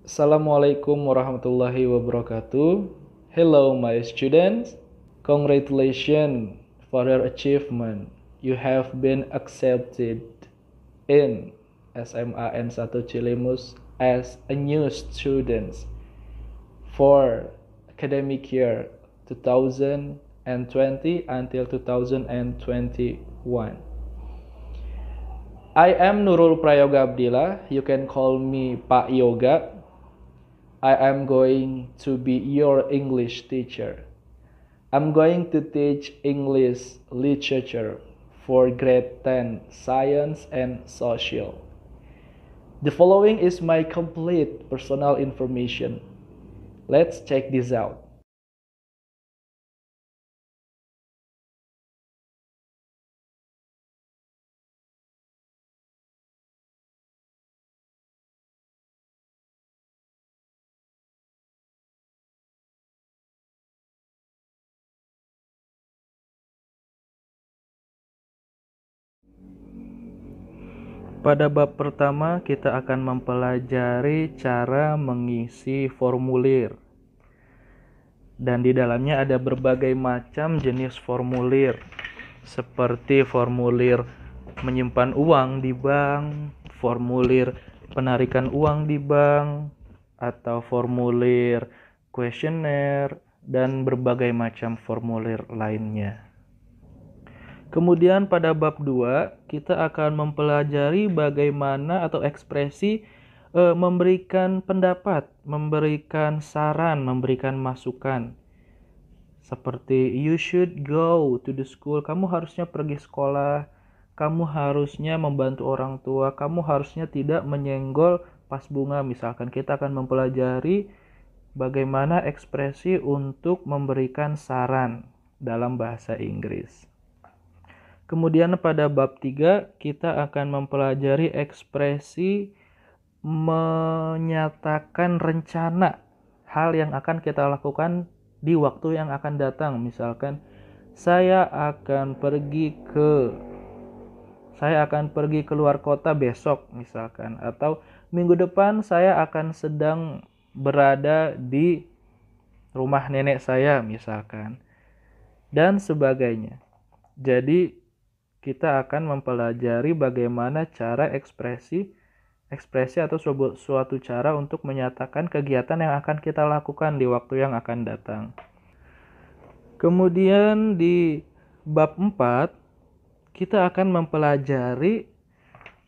Assalamualaikum warahmatullahi wabarakatuh. Hello, my students. Congratulations for your achievement. You have been accepted in SMA N1 Cilimus as a new student for academic year 2020 until 2021. I am Nurul Prayoga Abdillah. You can call me Pak Yoga. I am going to be your English teacher. I'm going to teach English literature for grade 10 science and social. The following is my complete personal information. Let's check this out. Pada bab pertama, kita akan mempelajari cara mengisi formulir. Dan di dalamnya ada berbagai macam jenis formulir, seperti formulir menyimpan uang di bank, formulir penarikan uang di bank, atau formulir kuesioner, dan berbagai macam formulir lainnya. Kemudian pada bab 2 kita akan mempelajari bagaimana atau ekspresi memberikan pendapat, memberikan saran, memberikan masukan. Seperti you should go to the school, kamu harusnya pergi sekolah, kamu harusnya membantu orang tua, kamu harusnya tidak menyenggol pas bunga. Misalkan kita akan mempelajari bagaimana ekspresi untuk memberikan saran dalam bahasa Inggris. Kemudian pada bab 3 kita akan mempelajari ekspresi menyatakan rencana hal yang akan kita lakukan di waktu yang akan datang. Misalkan saya akan pergi keluar kota besok misalkan, atau minggu depan saya akan sedang berada di rumah nenek saya misalkan, dan sebagainya. Jadi kita akan mempelajari bagaimana cara ekspresi atau suatu cara untuk menyatakan kegiatan yang akan kita lakukan di waktu yang akan datang. Kemudian di bab 4 kita akan mempelajari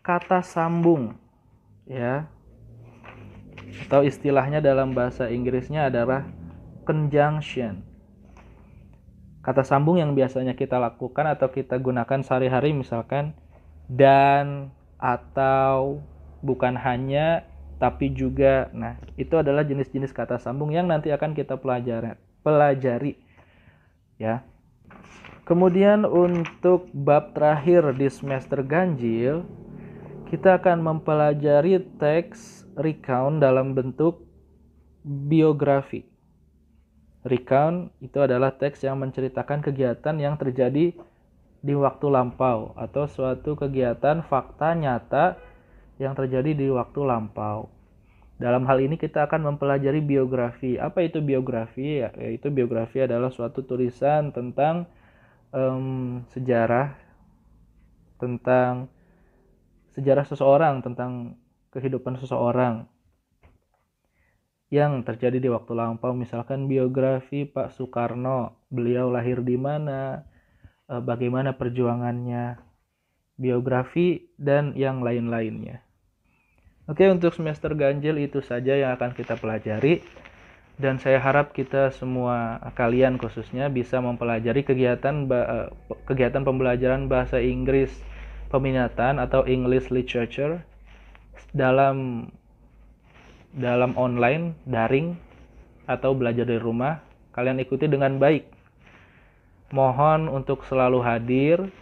kata sambung, ya. Atau istilahnya dalam bahasa Inggrisnya adalah conjunction. Kata sambung yang biasanya kita lakukan atau kita gunakan sehari-hari, misalkan dan, atau, bukan hanya, tapi juga. Nah, itu adalah jenis-jenis kata sambung yang nanti akan kita pelajari, ya. Kemudian untuk bab terakhir di semester ganjil, kita akan mempelajari teks recount dalam bentuk biografi. Recount itu adalah teks yang menceritakan kegiatan yang terjadi di waktu lampau atau suatu kegiatan fakta nyata yang terjadi di waktu lampau. Dalam hal ini kita akan mempelajari biografi. Apa itu biografi? Yaitu biografi adalah suatu tulisan tentang sejarah, tentang sejarah seseorang, tentang kehidupan seseorang yang terjadi di waktu lampau. Misalkan biografi Pak Soekarno, beliau lahir di mana, bagaimana perjuangannya, biografi, dan yang lain-lainnya. Oke, untuk semester ganjil itu saja yang akan kita pelajari, dan saya harap kita semua, kalian khususnya, bisa mempelajari kegiatan pembelajaran bahasa Inggris peminatan atau English literature dalam online, daring, atau belajar dari rumah. Kalian ikuti dengan baik. Mohon untuk selalu hadir,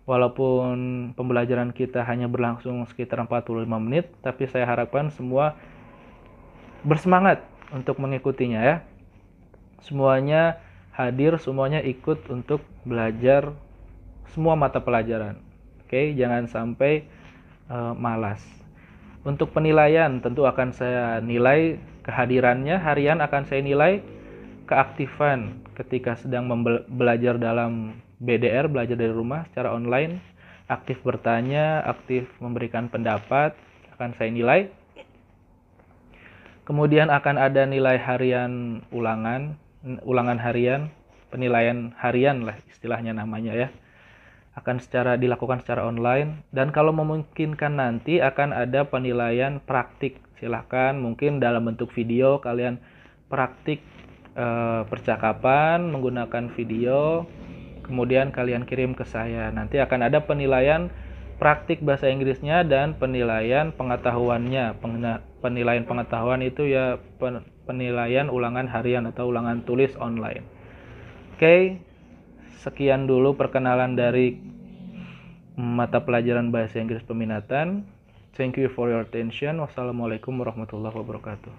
walaupun pembelajaran kita hanya berlangsung sekitar 45 menit, tapi saya harapkan semua bersemangat untuk mengikutinya, ya. Semuanya hadir, semuanya ikut untuk belajar semua mata pelajaran. Oke, jangan sampai malas. Untuk penilaian tentu akan saya nilai kehadirannya, harian akan saya nilai keaktifan ketika sedang belajar dalam BDR, belajar dari rumah secara online, aktif bertanya, aktif memberikan pendapat, akan saya nilai. Kemudian akan ada nilai harian ulangan harian, penilaian harian lah istilahnya namanya ya. Akan dilakukan secara online, dan kalau memungkinkan nanti akan ada penilaian praktik. Silahkan mungkin dalam bentuk video kalian praktik percakapan menggunakan video, kemudian kalian kirim ke saya. Nanti akan ada penilaian praktik bahasa Inggrisnya dan penilaian pengetahuannya. Penilaian pengetahuan itu ya penilaian ulangan harian atau ulangan tulis online. Oke, sekian dulu perkenalan dari mata pelajaran bahasa Inggris peminatan. Thank you for your attention. Wassalamualaikum warahmatullahi wabarakatuh.